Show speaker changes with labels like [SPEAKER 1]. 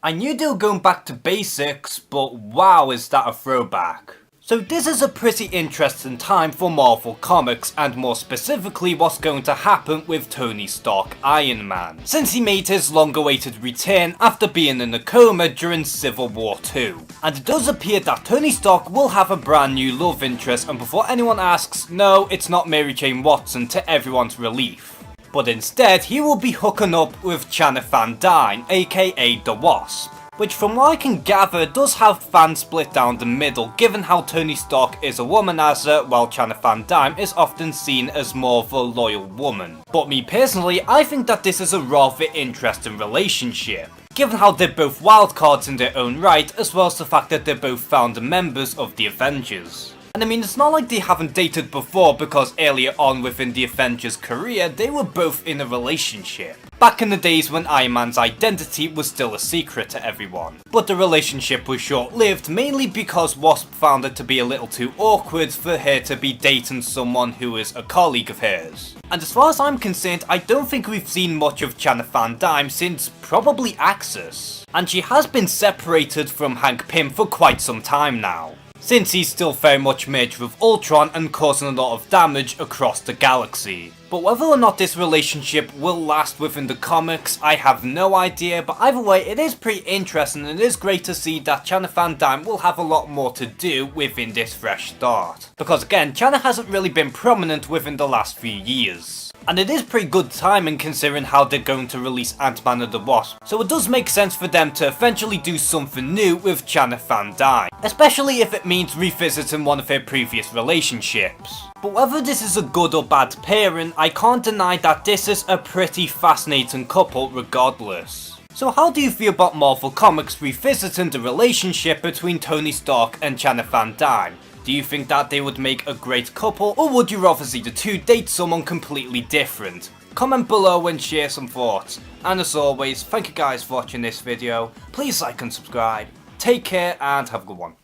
[SPEAKER 1] I knew they were going back to basics, but wow, is that a throwback. So this is a pretty interesting time for Marvel Comics, and more specifically what's going to happen with Tony Stark Iron Man, since he made his long-awaited return after being in a coma during Civil War II. And it does appear that Tony Stark will have a brand new love interest, and before anyone asks, no, it's not Mary Jane Watson, to everyone's relief. But instead, he will be hooking up with Chana Van Dyne, aka the Wasp, which from what I can gather does have fans split down the middle, given how Tony Stark is a womanizer while Chana Van Dyne is often seen as more of a loyal woman. But me personally, I think that this is a rather interesting relationship, given how they're both wildcards in their own right, as well as the fact that they're both founder members of the Avengers. And I mean, it's not like they haven't dated before, because earlier on within the Avengers' career, they were both in a relationship. Back in the days when Iron Man's identity was still a secret to everyone. But the relationship was short-lived, mainly because Wasp found it to be a little too awkward for her to be dating someone who is a colleague of hers. And as far as I'm concerned, I don't think we've seen much of Chana Van Dyne since probably Axis. And she has been separated from Hank Pym for quite some time now, since he's still very much merged with Ultron and causing a lot of damage across the galaxy. But whether or not this relationship will last within the comics, I have no idea, but either way, it is pretty interesting, and it is great to see that Chana Van Dyne will have a lot more to do within this fresh start. Because again, Chana hasn't really been prominent within the last few years. And it is pretty good timing considering how they're going to release Ant-Man and the Wasp, so it does make sense for them to eventually do something new with Chana Van Dyne, especially if it means revisiting one of their previous relationships. But whether this is a good or bad pairing, I can't deny that this is a pretty fascinating couple regardless. So how do you feel about Marvel Comics revisiting the relationship between Tony Stark and Chana Van Dyne? Do you think that they would make a great couple, or would you rather see the two date someone completely different? Comment below and share some thoughts. And as always, thank you guys for watching this video. Please like and subscribe. Take care and have a good one.